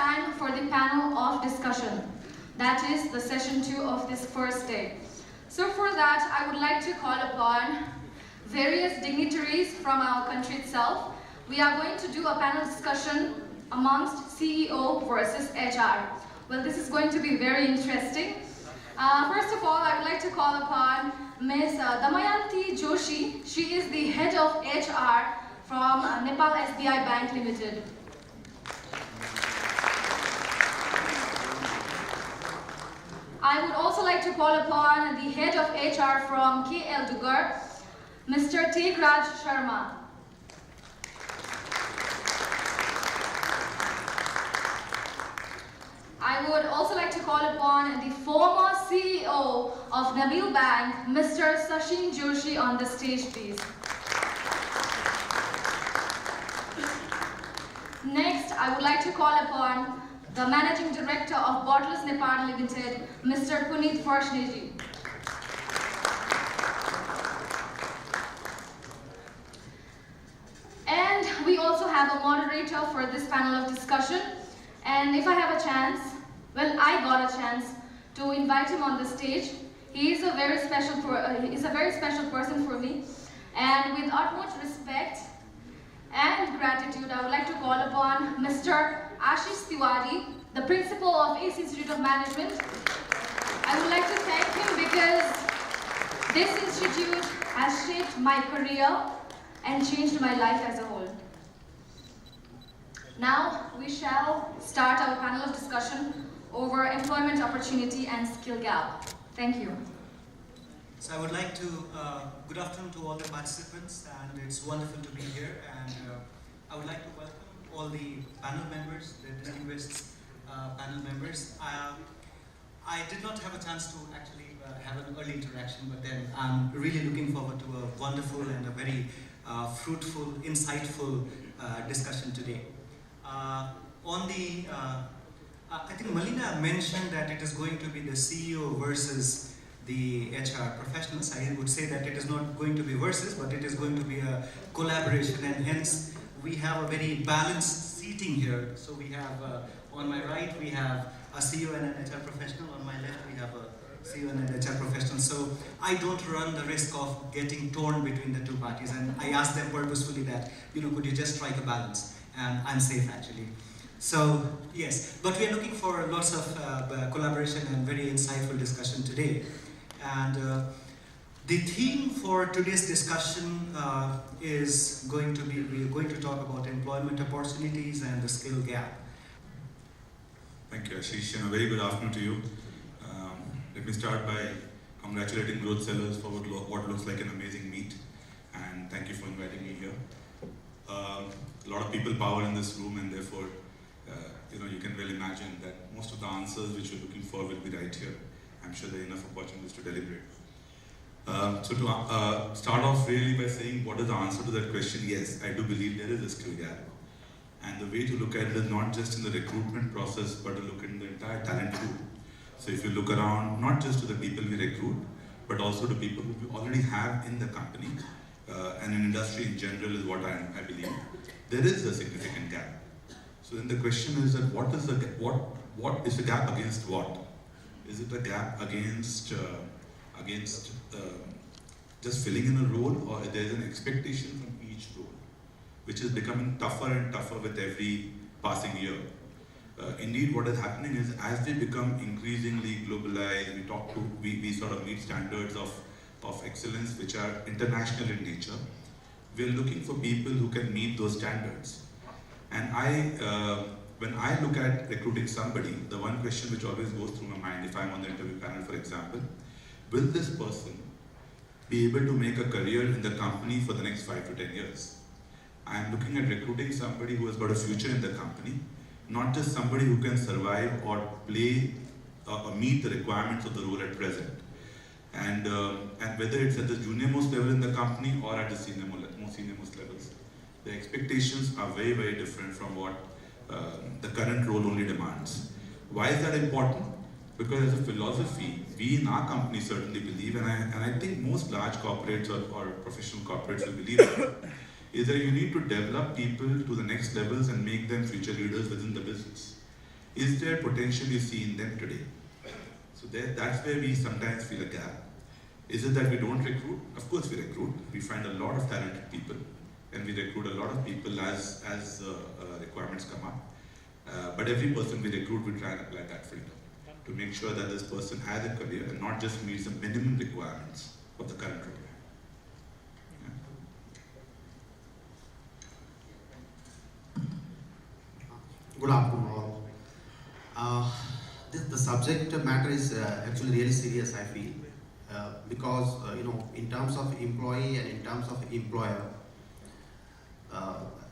time for the panel of discussion. That is the session 2 of this first day. So for that, I would like to call upon various dignitaries from our country itself. We are going to do a panel discussion amongst CEO versus HR. Well, this is going to be very interesting. First of all, I would like to call upon Ms. Damayanti Joshi. She is the head of HR from Nepal SBI Bank Limited. I would also like to call upon the head of HR from KL Dugar, Mr. Tegraj Sharma. I would also like to call upon the former CEO of Nabil Bank, Mr. Sachin Joshi, on the stage, please. Next, I would like to call upon the Managing Director of Bottlers Nepal Limited, Mr. Puneet Varshney. And we also have a moderator for this panel of discussion. And if I have a chance, well, I got a chance to invite him on the stage. He is a very special person for me. And with utmost respect and gratitude, I would like to call upon Mr. Ashish Tiwari, the principal of ACE Institute of Management. I would like to thank him because this institute has shaped my career and changed my life as a whole. Now we shall start our panel of discussion over employment opportunity and skill gap. Thank you. So I would like to, good afternoon to all the participants, and it's wonderful to be here. And I would like to welcome all the panel members, the distinguished panel members. I did not have a chance to actually have an early interaction, but then I'm really looking forward to a wonderful and a very fruitful, insightful discussion today. I think Malina mentioned that it is going to be the CEO versus the HR professionals. I would say that it is not going to be versus, but it is going to be a collaboration, and hence we have a very balanced seating here. So we have, on my right, we have a CEO and an HR professional. On my left, we have a CEO and an HR professional. So I don't run the risk of getting torn between the two parties. And I asked them purposefully that, could you just strike a balance? And I'm safe, actually. So, yes, but we are looking for lots of collaboration and very insightful discussion today. And the theme for today's discussion is going to be, we are going to talk about employment opportunities and the skill gap. Thank you, Ashish, and a very good afternoon to you. Let me start by congratulating Growth Sellers for what looks like an amazing meet, and thank you for inviting me here. A lot of people power in this room, and therefore, you can well imagine that most of the answers which you're looking for will be right here. I'm sure there are enough opportunities to deliberate. So to start off really by saying what is the answer to that question, yes, I do believe there is a skill gap. And the way to look at it is not just in the recruitment process, but to look in the entire talent pool. So if you look around, not just to the people we recruit, but also to people who we already have in the company, and in industry in general is what I believe, there is a significant gap. So then the question is that what is the gap against what? Is it a gap against just filling in a role, or there is an expectation from each role, which is becoming tougher and tougher with every passing year? Indeed, what is happening is as they become increasingly globalized, we sort of meet standards of excellence which are international in nature. We're looking for people who can meet those standards. And when I look at recruiting somebody, the one question which always goes through my mind, if I'm on the interview panel, for example, will this person be able to make a career in the company for the next 5 to 10 years? I'm looking at recruiting somebody who has got a future in the company, not just somebody who can survive or play or meet the requirements of the role at present. And whether it's at the junior most level in the company or at the most senior most levels, the expectations are very, very different from what the current role only demands. Why is that important? Because as a philosophy, we in our company certainly believe, and I think most large corporates or professional corporates will believe it, is that you need to develop people to the next levels and make them future leaders within the business. is there potential you see in them today? So that's where we sometimes feel a gap. Is it that we don't recruit? Of course we recruit. We find a lot of talented people, and we recruit a lot of people as requirements come up. But every person we recruit, we try and apply that filter to make sure that this person has a career and not just meets the minimum requirements of the current role. Good afternoon all. The subject matter is actually really serious, I feel, because in terms of employee and in terms of employer,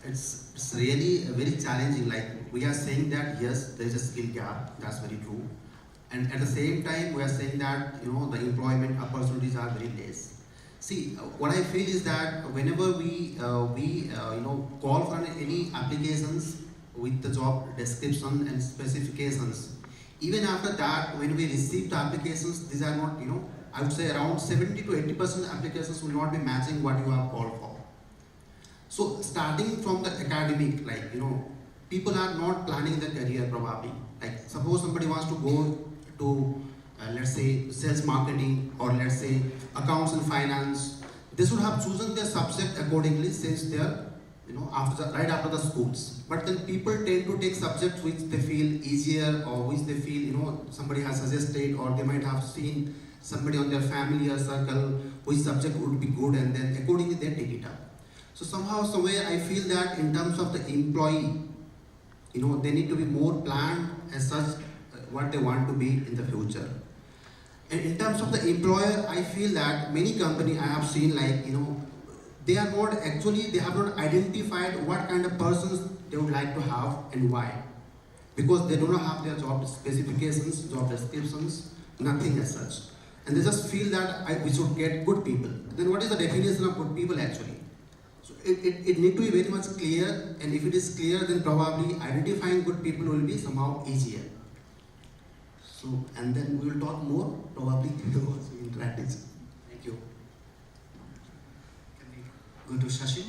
it's really very challenging. Like, we are saying that yes, there is a skill gap. That's very true, and at the same time we are saying that the employment opportunities are very less. See, what I feel is that whenever we call for any applications with the job description and specifications, even after that, when we receive the applications, these are not, I would say around 70 to 80% applications will not be matching what you have called for. So starting from the academic, people are not planning their career probably. Like, suppose somebody wants to go to, let's say, sales marketing, or let's say accounts and finance. They should have chosen their subject accordingly since they are, right after the schools. But then people tend to take subjects which they feel easier, or which they feel, somebody has suggested, or they might have seen somebody on their family or circle which subject would be good, and then accordingly they take it up. So somehow, somewhere, I feel that in terms of the employee, they need to be more planned as such what they want to be in the future. And in terms of the employer, I feel that many companies I have seen, they have not identified what kind of persons they would like to have and why. Because they do not have their job specifications, job descriptions, nothing as such. And they just feel that we should get good people. Then what is the definition of good people actually? So it need to be very much clear, and if it is clear, then probably identifying good people will be somehow easier. So, and then we will talk more probably in practice. Thank you. Go to Shashi.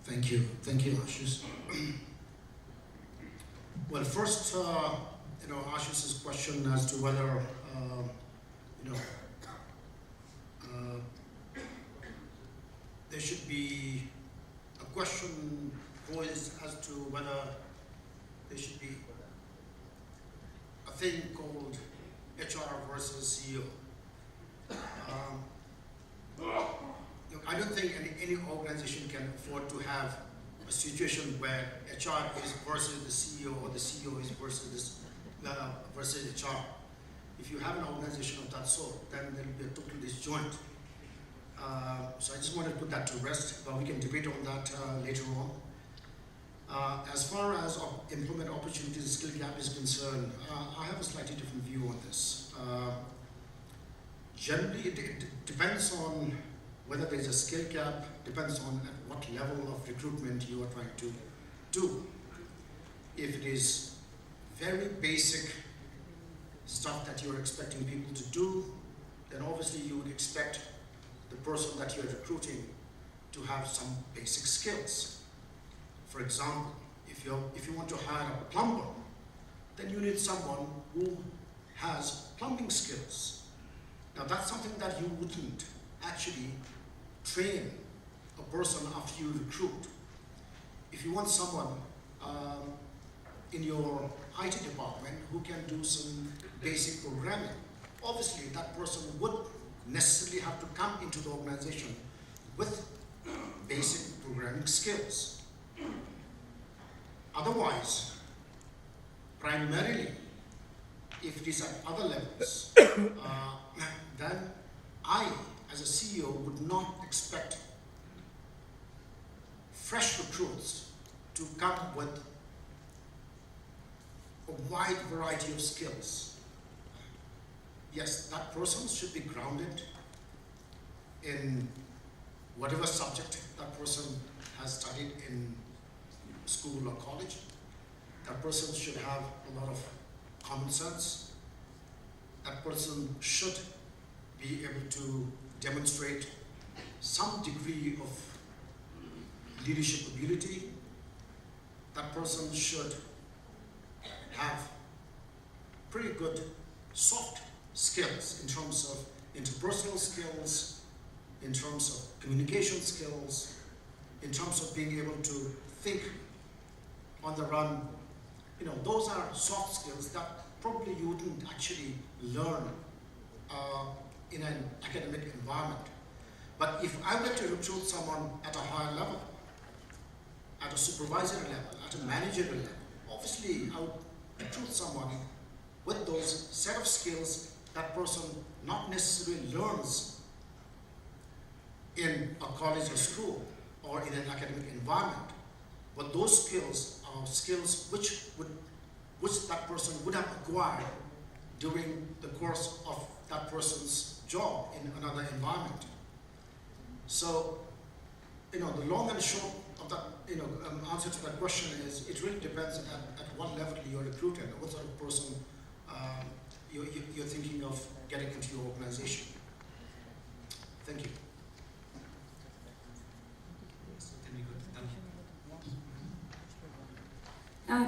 Thank you, Ashish. Well, first, Ashish's question as to whether, there should be a question posed as to whether there should be a thing called HR versus CEO. I don't think any organization can afford to have a situation where HR is versus the CEO, or the CEO is versus HR. If you have an organization of that sort, then there will be a total disjoint. So I just wanted to put that to rest, but we can debate on that later on. As far as employment opportunities and skill gap is concerned, I have a slightly different view on this. Generally, it depends on whether there's a skill gap, depends on at what level of recruitment you are trying to do. If it is very basic stuff that you're expecting people to do, then obviously you would expect the person that you're recruiting to have some basic skills. For example, if you want to hire a plumber, then you need someone who has plumbing skills. Now that's something that you wouldn't actually train a person after you recruit. If you want someone in your IT department who can do some basic programming, obviously that person would necessarily have to come into the organization with basic programming skills. Otherwise, primarily, if it is at other levels, then I, as a CEO, would not expect fresh recruits to come with a wide variety of skills. Yes, that person should be grounded in whatever subject that person has studied in school or college. That person should have a lot of common sense. That person should be able to demonstrate some degree of leadership ability. That person should have pretty good soft skills in terms of interpersonal skills, in terms of communication skills, in terms of being able to think on the run. You know, those are soft skills that probably you wouldn't actually learn in an academic environment. But if I were to recruit someone at a higher level, at a supervisory level, at a managerial level, obviously I would recruit someone with those set of skills that person not necessarily learns in a college or school or in an academic environment, but those skills are skills which that person would have acquired during the course of that person's job in another environment. So, you know, the long and short of that, you know, answer to that question is it really depends at what level you're recruited, what sort of person you're thinking of getting into your organization. Thank you.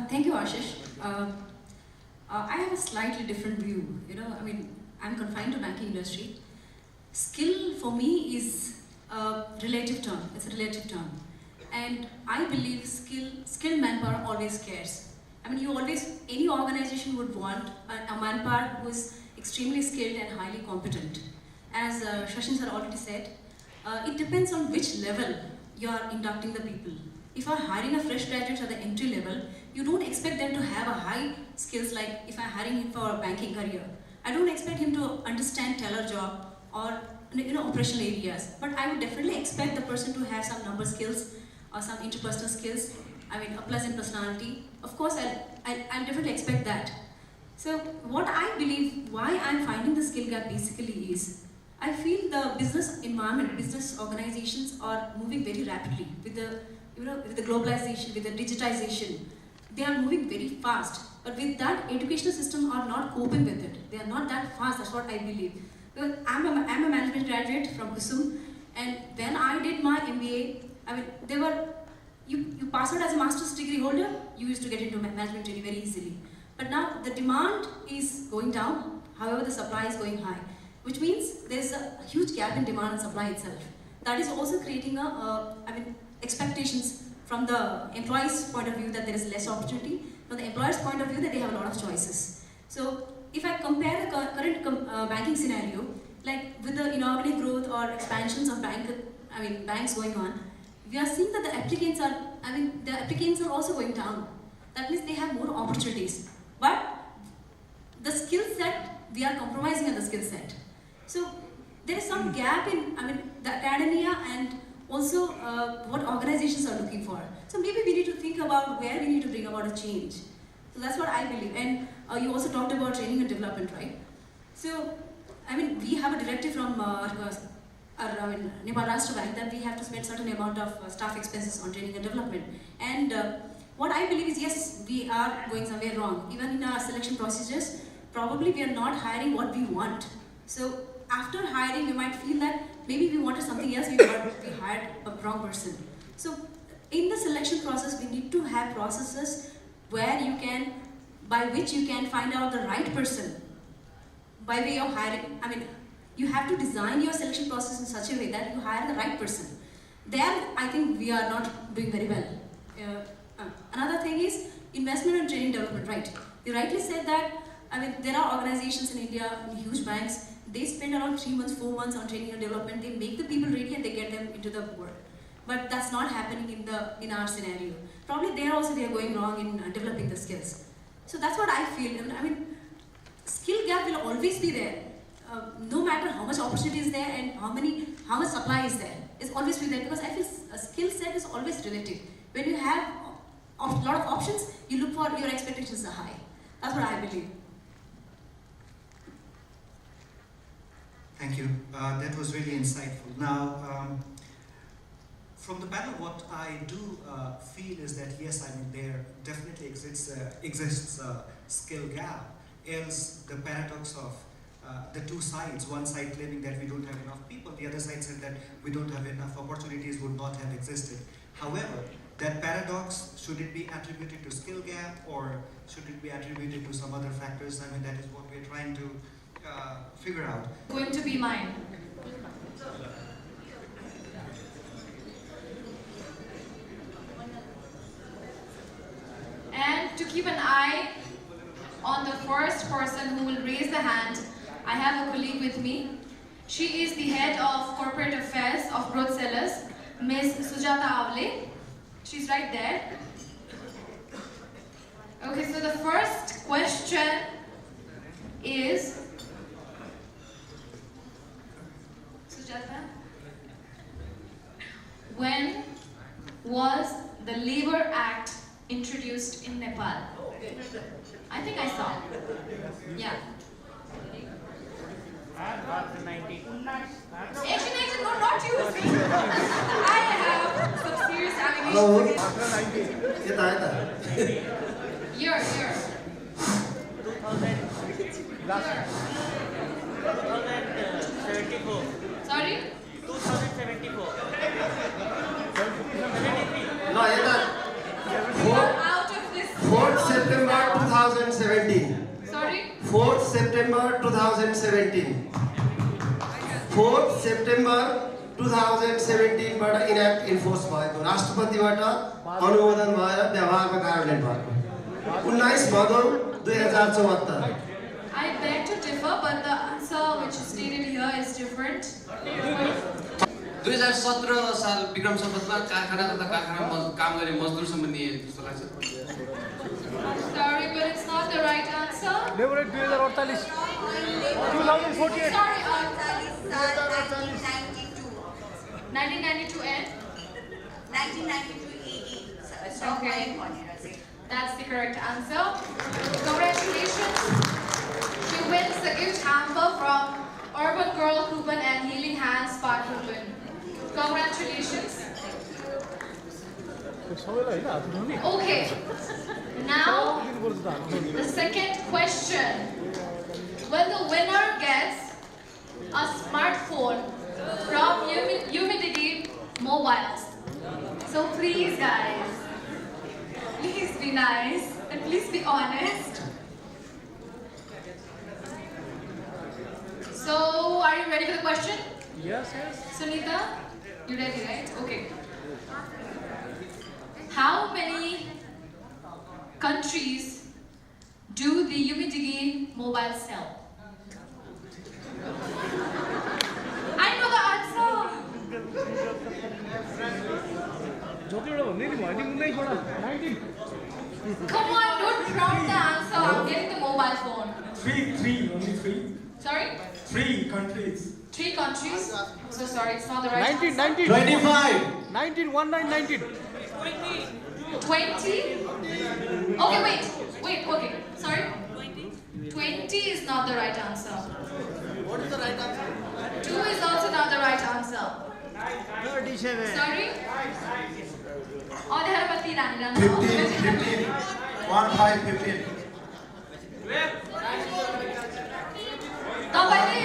Thank you, Ashish. I have a slightly different view. You know, I mean, I'm confined to banking industry. Skill for me is a relative term. It's a relative term, and I believe skilled manpower always cares. I mean, any organization would want a manpower who is extremely skilled and highly competent. As Shashin sir already said, it depends on which level you are inducting the people. If you are hiring a fresh graduate at the entry level, you don't expect them to have a high skills like if I'm hiring him for a banking career. I don't expect him to understand teller job or operational areas, but I would definitely expect the person to have some number skills or some interpersonal skills. I mean, a pleasant personality. Of course, I'll definitely expect that. So what I believe, why I'm finding the skill gap basically is, I feel the business environment, business organizations are moving very rapidly with the globalization, with the digitization. They are moving very fast, but with that, educational systems are not coping with it. They are not that fast. That's what I believe. Because I'm a management graduate from Kusum, and when I did my MBA, I mean, you pass out as a master's degree holder, you used to get into management training very easily. But now the demand is going down, however the supply is going high, which means there's a huge gap in demand and supply itself. That is also creating expectations from the employee's point of view that there is less opportunity, from the employer's point of view that they have a lot of choices. So if I compare the current banking scenario, like with the inorganic growth or expansions of banks going on, we are seeing that the applicants are also going down. That means they have more opportunities. But the skill set, we are compromising on the skill set. So there is some gap in the academia and also what organizations are looking for. So maybe we need to think about where we need to bring about a change. So that's what I believe. And you also talked about training and development, right? So, I mean, we have a directive from Nepal Rashtra Bank that we have to spend certain amount of staff expenses on training and development. And what I believe is, yes, we are going somewhere wrong. Even in our selection procedures, probably we are not hiring what we want. So after hiring, we might feel that maybe we wanted something else, we hired a wrong person. So in the selection process, we need to have processes where by which you can find out the right person by way of hiring. I mean, you have to design your selection process in such a way that you hire the right person. There, I think we are not doing very well. Another thing is investment and training development, right? You rightly said that, there are organizations in India, huge banks, they spend around 3 months, 4 months on training and development. They make the people ready and they get them into the work. But that's not happening in our scenario. Probably there also we are going wrong in developing the skills. So that's what I feel. Skill gap will always be there. No matter how much opportunity is there and how much supply is there. It's always be there, because I feel a skill set is always relative. When you have a lot of options, you look for your expectations are high. That's what I believe. Thank you. That was really insightful. Now, from the panel, what I do feel is that yes, there definitely exists a skill gap. Else, the paradox of the two sides, one side claiming that we don't have enough people, the other side said that we don't have enough opportunities, would not have existed. However, that paradox, should it be attributed to skill gap or should it be attributed to some other factors? I mean, that is what we're trying to figure out. Going to be mine. And to keep an eye on the first person who will raise the hand, I have a colleague with me. She is the head of corporate affairs of Growth Sellers, Ms. Sujata Avle. She's right there. Okay, so the first question is, Sujata, when was the Labor Act introduced in Nepal? I think I saw. Yeah. Actually, no, not you. I have some serious allegations against Year. 2074. Sorry? 2074. No, You're out of this. 4th September 2017. Sorry? 4th September 2017. 4th September 2017 बाट इन्याक्ट enforce भएको राष्ट्रपतिबाट अनुमोदन भएर व्यवहारमा कार्यान्वयन भएको 19 Bhadau 2074. I beg to differ, but the answer which is stated here is different. 2017 साल विक्रम सम्वतमा कारखाना तथा कारखानामा काम गर्ने मजदुर सम्बन्धी जस्तो लाग्छ. Sorry, but it's not the right answer. Labor Act 2048. 2048. Sorry, 1992 and? 1992 Okay. That's the correct answer. Congratulations. She wins the gift hamper from Urban Girl Ruben and Healing Hands Spark Ruben. Congratulations. Okay. Now, the second question. When the winner gets a smartphone from Humidity Mobiles. So please guys, please be nice and please be honest. So, are you ready for the question? Yes. Sunita, you ready, right? Okay. How many countries do the Humidity Mobile sell? I know the answer. Come on, don't drop the answer. I'm getting the mobile phone. Only three. Sorry? 3 countries. 3 countries? I'm so sorry, it's not the right 19. answer. 25. 19. 19. 20? Okay, wait, okay. Sorry? 20 is not the right answer. What is the right answer? 2 is also not the right answer. 37. Sorry? Oh, they have a 15. 15. तपाईँले I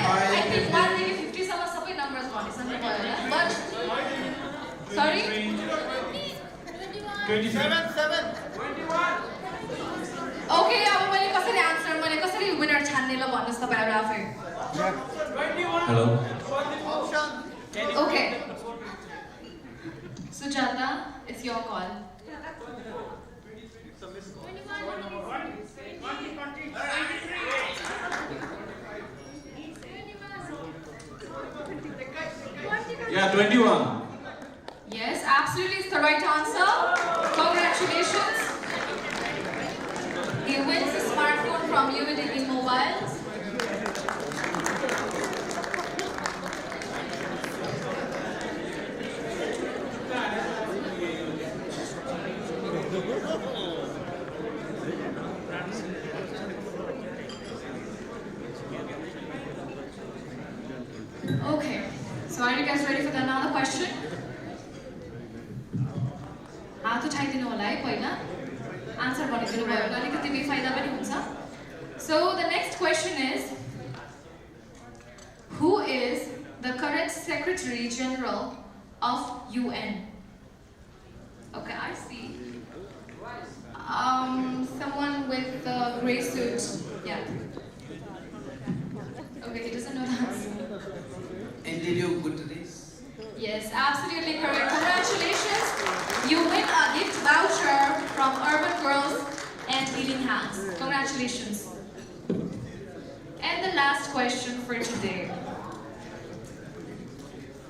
think 1 देखि 50 सम्म सबै numbers भनिसक्नु भयो होला. But sorry? 27. Okay, अब मैले कसरी winner छान्ने ल भन्नुस् तपाईहरु आफै. Hello. Okay. Sujata, it's your call. Yeah, 21. Yes, absolutely, it's the right answer. Congratulations. He wins a smartphone from Humidity Mobiles. Okay, so are you guys ready for another question? हात उठाइदिनु होला है पहिला answer भनिदिनु भयो भने अलिकति बेफाइदा पनि हुन्छ. So the next question is, who is the current Secretary General of UN? Okay, I see. Someone with the gray suit. Yeah. Okay, he doesn't know the answer. Emilio Guterres. Yes, absolutely correct. Congratulations. You win a gift voucher from Urban Girls and Healing Hands. Congratulations. And the last question for today.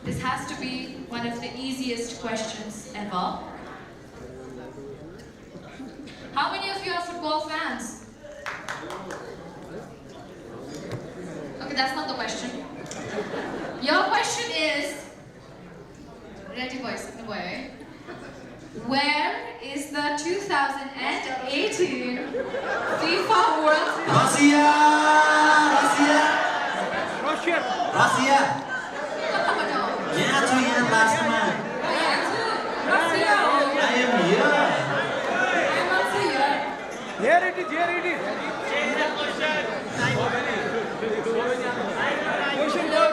This has to be one of the easiest questions ever. How many of you are football fans? Okay, that's not the question. Your question is, ready boys, boy. Where is the 2018 FIFA World Cup? Russia! Russia. यहाँ छु यहाँ लास्टमा Russia. I am here. I'm also here. Here it is, here it is. Question, go.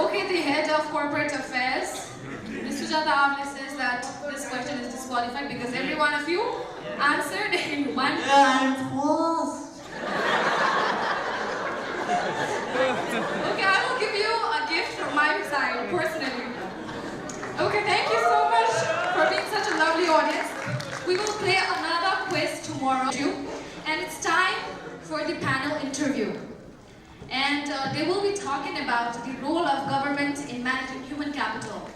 Okay, the head of corporate affairs, Ms. Sujata Avle, says that this question is disqualified because every one of you answered in one. Yeah, I'm forced. Okay, I will give you a gift from my side, personally. Okay, thank you so much for being such a lovely audience. We will play another quiz tomorrow, and it's time for the panel interview. And they will be talking about the role of government in managing human capital.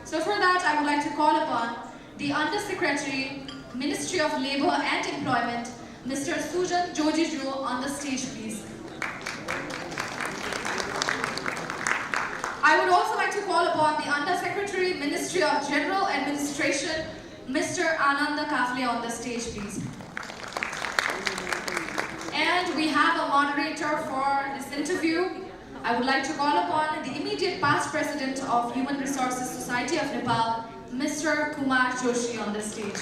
So for that, I would like to call upon the Undersecretary, Ministry of Labour and Employment, Mr. Sujan Jojiju, on the stage, please. I would also like to call upon the Undersecretary, Ministry of General Administration, Mr. Ananda Kafle, on the stage, please. And we have a moderator for this interview. I would like to call upon the immediate past president of Human Resources Society of Nepal, Mr. Kumar Joshi, on the stage.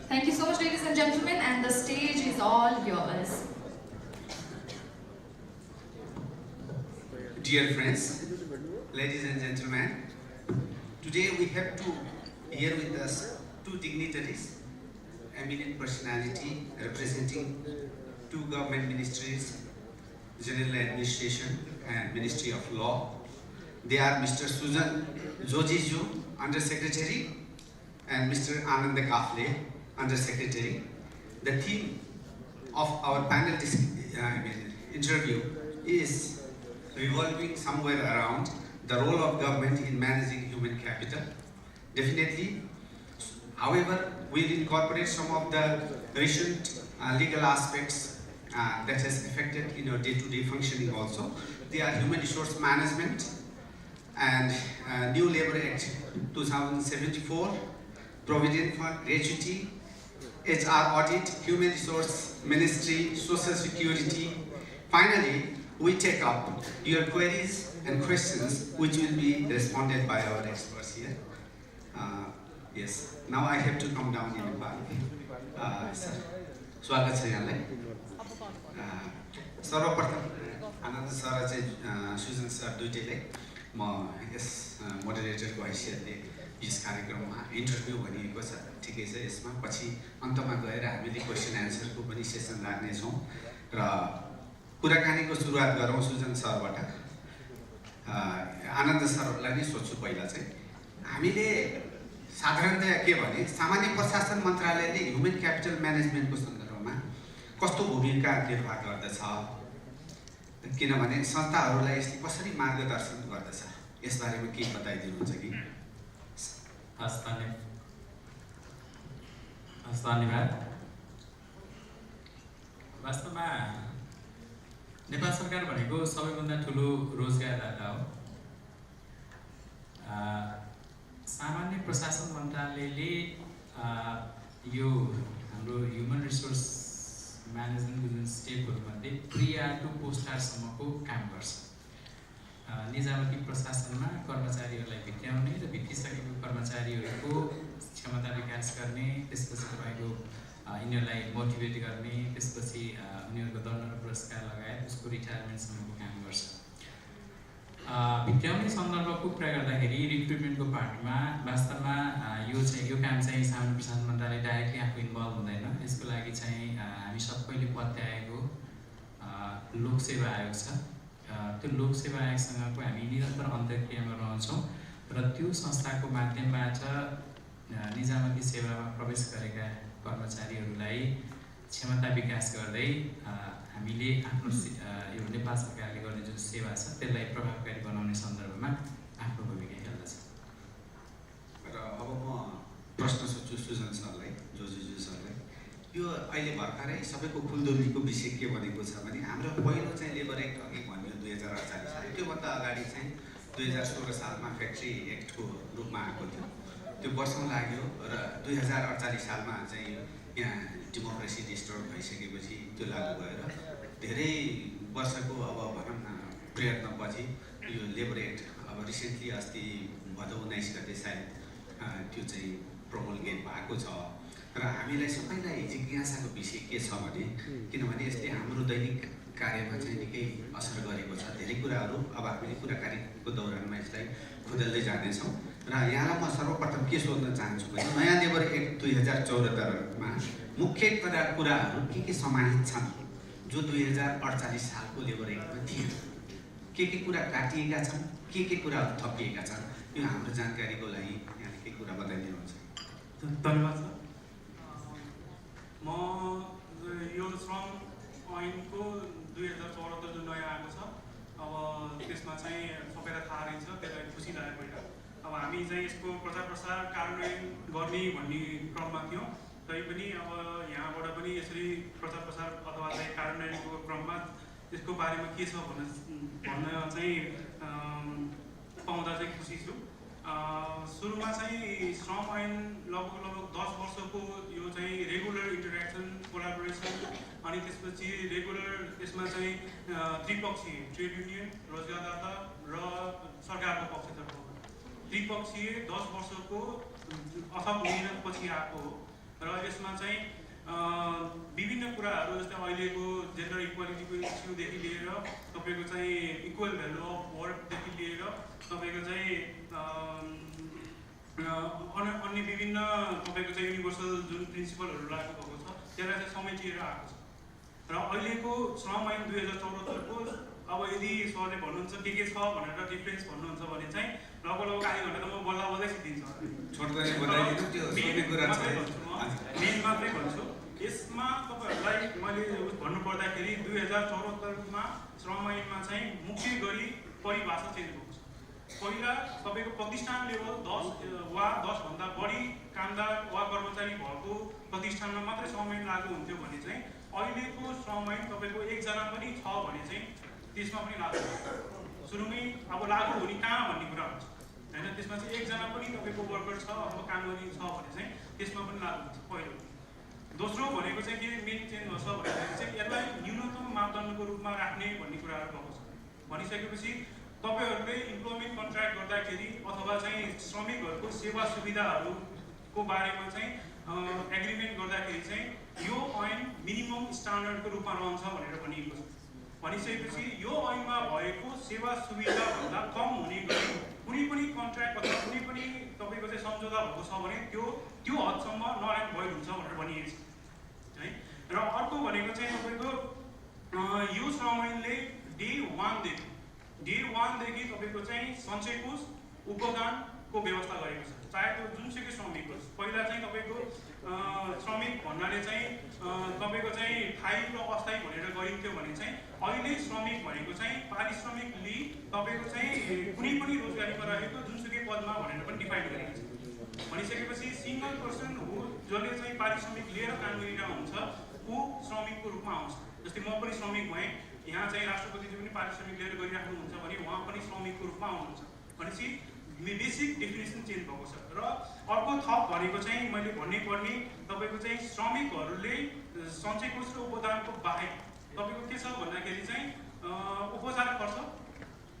Thank you so much, ladies and gentlemen, and the stage is all yours. Dear friends, ladies and gentlemen, today we have here with us two dignitaries, eminent personality representing two government ministries, General Administration and Ministry of Law. They are Mr. Sujan Jojiju, Undersecretary, and Mr. Ananda Kafle, Undersecretary. The theme of our panel interview is revolving somewhere around the role of government in managing human capital. Definitely, however, we'll incorporate some of the recent legal aspects that has affected day-to-day functioning also. They are human resource management and New Labour Act 2074, Provident Fund, gratuity, HR audit, human resource ministry, social security. Finally, we take up your queries and questions which will be responded by our experts here. Yes, now I have to come down in Nepali. Sir, स्वागत छ यहाँलाई। सर्वप्रथम आनन्द sir चाहिँ सुजन sir दुईटैलाई म yes मोडरेटरको हैसियतले yes कार्यक्रममा interview भनिएको छ। ठिकै छ, यसमा पछि अन्तमा गएर हामीले क्वेसन एन्सरको पनि सेसन राख्नेछौँ र कुराकानीको सुरुवात गरौँ सुजन सरबाट। आनन्द सरलाई नै सोध्छु पहिला चाहिँ हामीले साधारणतया के भने सामान्य प्रशासन मन्त्रालयले ह्युमन क्यापिटल म्यानेजमेन्टको सन्दर्भमा कस्तो भूमिका निर्वाह गर्दछ, किनभने संस्थाहरूलाई यसले कसरी मार्गदर्शन गर्दछ, यसबारेमा केही बताइदिनुहुन्छ कि? धन्यवाद। वास्तवमा नेपाल सरकार भनेको सबैभन्दा ठुलो रोजगारदाता हो। सामान्य प्रशासन मन्त्रालयले यो हाम्रो ह्युमन रिसोर्स म्यानेजमेन्टको जुन स्टेपहरूमध्ये प्रिया टु पोस्ट आरसम्मको काम गर्छ। निजामती प्रशासनमा कर्मचारीहरूलाई भित्र्याउने र भित्रिसकेको कर्मचारीहरूको क्षमता विकास गर्ने, त्यसपछि तपाईँको यिनीहरूलाई मोटिभेट गर्ने, त्यसपछि उनीहरूको दण्ड र पुरस्कार लगायत उसको रिटायरमेन्टसम्मको काम गर्छ। भित्राउने सन्दर्भको कुरा गर्दाखेरि रिक्रुटमेन्टको पार्टमा वास्तवमा यो काम चाहिँ सामान्य प्रशासन मन्त्रालय डाइरेक्टली आफू इन्भल्भ हुँदैन। यसको लागि चाहिँ हामी सबैले पत्याएको लोकसेवा आयोग छ। त्यो लोकसेवा आयोगसँगको हामी निरन्तर अन्तर्क्रियामा रहन्छौँ र त्यो संस्थाको माध्यमबाट निजामती सेवामा प्रवेश गरेका कर्मचारीहरूलाई क्षमता विकास गर्दै हामीले आफ्नो यो नेपाल सरकारले गर्ने जुन सेवा छ त्यसलाई प्रभावकारी बनाउने सन्दर्भमा आफ्नो भूमिका खेल्दछ। र अब म प्रश्न सोध्छु सुजन सरलाई, जोजी सरलाई। यो अहिले भर्खरै सबैको खुल्दुलीको विषय के भनेको छ भने हाम्रो पहिलो चाहिँ लेबर एक्ट अघि भन्यो 2048 साल, त्योभन्दा अगाडि चाहिँ 2016 सालमा फ्याक्ट्री एक्टको रूपमा आएको थियो। त्यो वर्षौँ लाग्यो र 2048 सालमा चाहिँ यहाँ डेमोक्रेसी डिस्टर्ब भइसकेपछि त्यो लागू भएर धेरै वर्षको अब भनौँ न प्रयत्नपछि यो लेबर एक्ट अब रिसेन्टली अस्ति भदौ 19 गते सायद त्यो चाहिँ प्रोमोलगेट भएको छ। र हामीलाई सबैलाई जिज्ञासाको विषय के छ भने किनभने यसले हाम्रो दैनिक कार्यमा चाहिँ निकै असर गरेको छ। धेरै कुराहरू अब हामीले कुराकानीको दौरानमा यसलाई खोदल्दै जानेछौँ। र यहाँलाई म सर्वप्रथम के सोध्न चाहन्छु भने नयाँ लेबर एक्ट 2074मा मुख्य कुराहरू के समाहित छन् जो 2048 सालको लेबर एक्टमा थिएन? के कुरा काटिएका छन्, के कुराहरू थपिएका छन्? यो हाम्रो जानकारीको लागि यहाँ के कुरा बताइदिनुहुन्छ? धन्यवाद सर। म यो श्रम ऐनको 2074 जुन नयाँ आएको छ, अब त्यसमा चाहिँ सबैलाई थाहा रहेछ, त्यसलाई खुसी लागेको होइन। अब हामी चाहिँ यसको प्रचार प्रसार कार्यान्वयन गर्ने भन्ने क्रममा थियौँ, तैपनि अब यहाँबाट पनि यसरी प्रचार प्रसार अथवा चाहिँ कार्यान्वयनको क्रममा यसको बारेमा के छ भन्न चाहिँ पाउँदा चाहिँ खुसी छु। सुरुमा चाहिँ श्रम ऐन लगभग 10 वर्षको यो चाहिँ रेगुलर इन्टरेक्सन, कोलाबोरेसन, अनि त्यसपछि रेगुलर यसमा चाहिँ त्रिपक्षीय ट्रेड युनियन, रोजगारदाता र सरकारको पक्षतर्फ त्रिपक्षीय 10 वर्षको अथक मिहिनेतपछि आएको हो। र यसमा चाहिँ विभिन्न कुराहरू जस्तै अहिलेको जेन्डर इक्वालिटीको इस्युदेखि लिएर तपाईँको चाहिँ इक्वल भ्यालु अफ वर्कदेखि लिएर तपाईँको चाहिँ अन्य विभिन्न तपाईँको चाहिँ युनिभर्सल जुन प्रिन्सिपलहरू लागू भएको छ त्यसलाई चाहिँ समेटिएर आएको छ। र अहिलेको श्रम ऐन 2074को अब यदि सरले भन्नुहुन्छ के छ भनेर डिफ्रेन्स भन्नुहुन्छ भने चाहिँ लगभग आधी घन्टा त म बल्दै सिद्धिन्छ। मेन मात्रै भन्छु। यसमा तपाईँहरूलाई मैले भन्नुपर्दाखेरि 2074मा श्रम ऐनमा चाहिँ मुख्य गरी परिभाषा चेन्ज भएको छ। पहिला तपाईँको प्रतिष्ठान लेभल 10 वा 10भन्दा बढी कामदार वा कर्मचारी भएको प्रतिष्ठानमा मात्रै श्रम ऐन लागू हुन्थ्यो भने चाहिँ अहिलेको श्रम ऐन तपाईँको एकजना पनि छ भने चाहिँ त्यसमा पनि लागू हुन्छ। सुरुमै अब लागू हुने कहाँ भन्ने कुरा हुन्छ होइन, त्यसमा चाहिँ एकजना पनि तपाईँको वर्कर छ अथवा काम गर्ने छ भने चाहिँ त्यसमा पनि लागू हुन्छ पहिलो। दोस्रो भनेको चाहिँ के मेन चेन्ज गर्छ भन्दाखेरि चाहिँ यसलाई न्यूनतम मापदण्डको रूपमा राख्ने भन्ने कुराहरू भएको छ। भनिसकेपछि तपाईँहरूले इम्प्लोइमेन्ट कन्ट्र्याक्ट गर्दाखेरि अथवा चाहिँ श्रमिकहरूको सेवा सुविधाहरूको बारेमा चाहिँ एग्रिमेन्ट गर्दाखेरि चाहिँ यो ऐन मिनिमम स्ट्यान्डर्डको रूपमा रहन्छ भनेर भनिएको छ। भनिसकेपछि यो ऐनमा भएको सेवा सुविधाभन्दा कम हुने गरी कुनै पनि कन्ट्र्याक्ट अथवा कुनै पनि तपाईँको चाहिँ सम्झौता भएको छ भने त्यो हदसम्म नन एन्ड भोइड हुन्छ भनेर भनिएको छ है। र अर्को भनेको चाहिँ तपाईँको यो श्रम ऐनले डे 1देखि तपाईँको चाहिँ सञ्चय कोष उपदानको व्यवस्था गरेको छ। चाहे त्यो जुनसुकै श्रमिक होस्, पहिला चाहिँ तपाईँको श्रमिक भन्नाले चाहिँ तपाईँको चाहिँ स्थायी र अस्थायी भनेर गरिन्थ्यो भने चाहिँ अहिले श्रमिक भनेको चाहिँ पारिश्रमिक लिई तपाईँको चाहिँ कुनै पनि रोजगारीमा रहेको जुनसुकै पदमा भनेर पनि डिफाइन गरिएको छ। भनिसकेपछि सिङ्गल पर्सन हो जसले चाहिँ पारिश्रमिक लिएर काम गरिरहेको हुन्छ ऊ श्रमिकको रूपमा आउँछ। जस्तै म पनि श्रमिक भएँ, यहाँ चाहिँ राष्ट्रपतिले पनि पारिश्रमिक लिएर गरिराख्नुहुन्छ भने उहाँ पनि श्रमिकको रूपमा आउनुहुन्छ भनेपछि बेसिक डेफिनेसन चेन्ज भएको छ। र अर्को थप भनेको चाहिँ मैले भन्नै पर्ने तपाईँको चाहिँ श्रमिकहरूले सञ्चय कोष र उपदानको बाहेक तपाईँको के छ भन्दाखेरि चाहिँ उपचार खर्च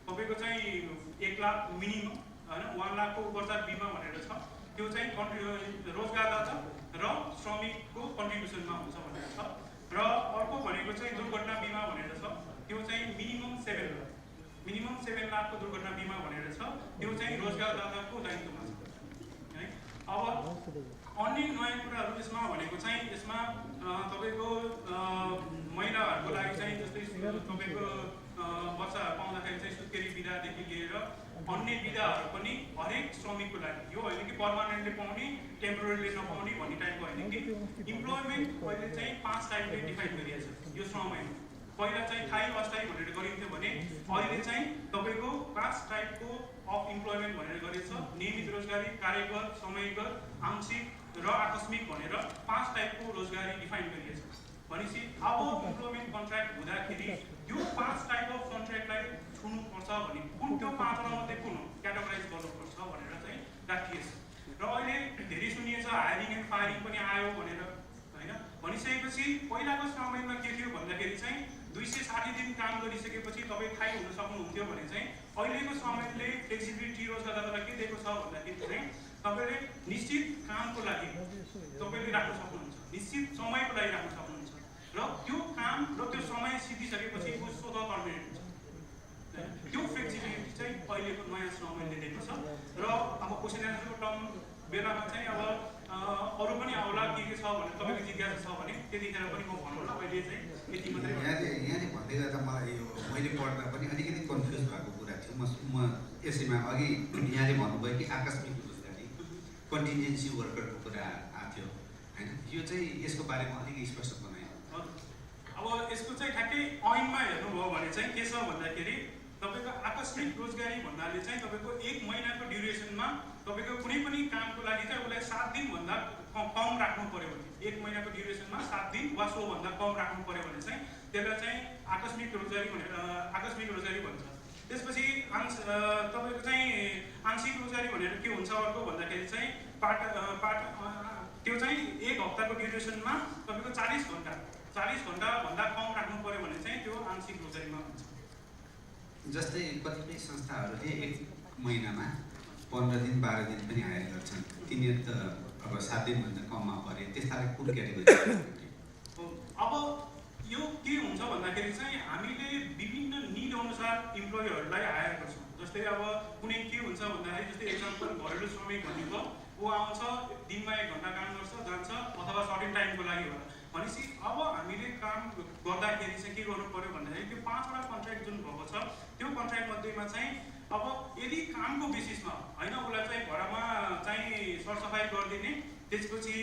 तपाईँको चाहिँ 1 लाख मिनिमम होइन, 1 लाखको उपचार बिमा भनेर छ, त्यो चाहिँ रोजगारदाता र श्रमिकको कन्ट्रिब्युसनमा हुन्छ भनेर छ। र अर्को भनेको चाहिँ दुर्घटना बिमा भनेर छ, त्यो चाहिँ मिनिमम 7 लाख मिनिमम 7 लाखको दुर्घटना बिमा भनेर छ, त्यो चाहिँ रोजगारदाताको दायित्वमा छ है। अब अन्य नयाँ कुराहरू यसमा भनेको चाहिँ यसमा तपाईँको महिलाहरूको लागि चाहिँ जस्तै तपाईँको बच्चाहरू पाउँदाखेरि चाहिँ सुत्केरी बिदादेखि लिएर अन्य बिदाहरू पनि हरेक श्रमिकको लागि, यो होइन कि पर्मानेन्टली पाउने टेम्पोररीले नपाउने भन्ने टाइपको होइन कि इम्प्लोइमेन्ट अहिले चाहिँ 5 टाइपले डिफाइन गरिएको छ यो श्रममा। पहिला चाहिँ स्थायी अस्थायी भनेर गरिन्थ्यो भने अहिले चाहिँ तपाईँको 5 टाइपको अफ इम्प्लोइमेन्ट भनेर गरिएको छ। नियमित रोजगारी, कार्यगत, समयगत, आंशिक र आकस्मिक भनेर 5 टाइपको रोजगारी डिफाइन गरिएको छ। भनेपछि अब इम्प्लोइमेन्ट कन्ट्र्याक्ट हुँदाखेरि यो 5 टाइप अफ कन्ट्र्याक्टलाई छुनुपर्छ भने कुन त्यो 5 वटा मध्ये कुन क्याटेगोराइज गर्नुपर्छ भनेर चाहिँ राखिएको छ। र अहिले धेरै सुनिएछ हायरिङ एन्ड फायरिङ पनि आयो भनेर होइन। भनिसकेपछि पहिलाको समयमा के थियो भन्दाखेरि चाहिँ 260 दिन काम गरिसकेपछि तपाईँ थाहै हुन सक्नुहुन्थ्यो भने चाहिँ अहिलेको समयले फ्लेक्सिबिलिटी रोजगारदातालाई के दिएको छ भन्दाखेरि चाहिँ तपाईँले निश्चित कामको लागि तपाईँले राख्न सक्नुहुन्छ, निश्चित समयको लागि राख्न सक्नुहुन्छ र त्यो काम र त्यो समय सिद्धिसकेपछि स्वतः टर्मिनेट हुन्छ। त्यो फ्लेक्सिबिलिटी चाहिँ अहिलेको नयाँ श्रमले दिएको छ। र अब क्वेसन एन्सरको टर्म बेलामा चाहिँ अब अरू पनि आउला के छ भने तपाईँको जिज्ञासा छ भने त्यतिखेर पनि म भन्नु होला। अहिले चाहिँ यति मात्रै। यहाँले भन्दै गर्दा मलाई यो मैले पढ्दा पनि अलिकति कन्फ्युज भएको कुरा थियो। म यसैमा अघि यहाँले भन्नुभयो कि आकस्मिक रोजगारी, कन्टिन्जेन्सी वर्करको कुरा आएको थियो होइन, यो चाहिँ यसको बारेमा अलिकति स्पष्ट बनायो। अब यसको चाहिँ ठ्याक्कै ऐनमा हेर्नुभयो भने चाहिँ के छ भन्दाखेरि तपाईँको आकस्मिक रोजगारी भन्नाले चाहिँ तपाईँको 1 महिनाको ड्युरेसनमा तपाईँको कुनै पनि कामको लागि चाहिँ उसलाई 7 दिनभन्दा कम राख्नु पर्यो भने 1 महिनाको ड्युरेसनमा 7 दिन वा सोभन्दा कम राख्नु पर्यो भने चाहिँ त्यसलाई चाहिँ आकस्मिक रोजगारी भन्छ। त्यसपछि तपाईँको चाहिँ आंशिक रोजगारी भनेर के हुन्छ अर्को भन्दाखेरि चाहिँ त्यो चाहिँ 1 हप्ताको ड्युरेसनमा तपाईँको 40 घन्टाभन्दा कम राख्नु पर्यो भने चाहिँ त्यो आंशिक रोजगारीमा हुन्छ। जस्तै कतिपय संस्थाहरूले 1 महिनामा 15 दिन 12 दिन पनि हायर गर्छन्, तिनीहरू त अब 7 दिनभन्दा कममा परे, त्यस्तालाई कुन क्याटेगोरी? अब यो के हुन्छ भन्दाखेरि चाहिँ हामीले विभिन्न निड अनुसार इम्प्लोयरहरूलाई हायर गर्छौँ। जस्तै अब कुनै के हुन्छ भन्दाखेरि जस्तै एक्जाम्पल घरेलु श्रमिक भनेको ऊ आउँछ, दिनमा 1 घन्टा काम गर्छ जान्छ, अथवा सर्टेन टाइमको लागि होला। भनेपछि अब हामीले काम गर्दाखेरि चाहिँ के गर्नु पर्यो भन्दाखेरि त्यो 5 वटा कन्ट्र्याक्ट जुन भएको छ त्यो कन्ट्र्याक्ट मध्येमा चाहिँ अब यदि कामको बेसिसमा होइन उसलाई चाहिँ घरमा चाहिँ सरसफाइ गरिदिने, त्यसपछि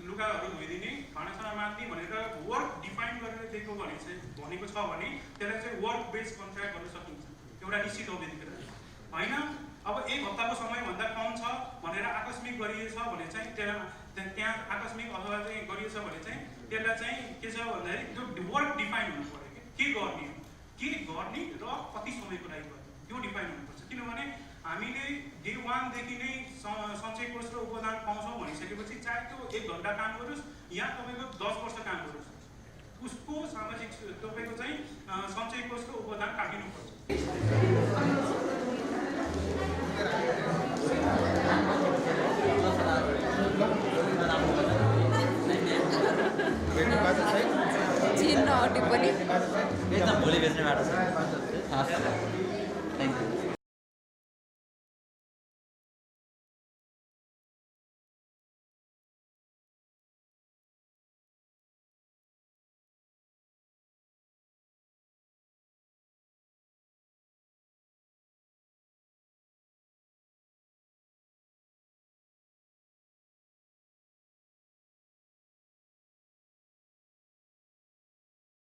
लुगाहरू धोइदिने, भाँडासाँडा माझ्ने भनेर वर्क डिफाइन गरेर दिएको भनेको छ भने त्यसलाई चाहिँ वर्क बेस्ड कन्ट्र्याक्ट गर्न सकिन्छ एउटा निश्चित अवधिको लागि होइन। अब 1 हप्ताको समयभन्दा कम छ भनेर आकस्मिक गरिएछ भने चाहिँ त्यहाँ आकस्मिक अथवा चाहिँ गरिएछ भने चाहिँ त्यसलाई चाहिँ के छ भन्दाखेरि त्यो वर्क डिफाइन हुनु पर्यो के गर्ने र कति समयको लागि गर्ने त्यो डिफाइन हुनुपर्छ। किनभने हामीले डे 1 देखि नै सञ्चय कोष र उपदान पाउँछौँ भनिसकेपछि चाहे त्यो 1 घन्टा काम गरोस् या तपाईँको 10 वर्ष काम गरोस् उसको सामाजिक तपाईँको चाहिँ सञ्चय कोष र उपदान काटिनुपर्छ। चिन्न टिप्पणी भोलि बेच्ने बाटो छ। Thank you.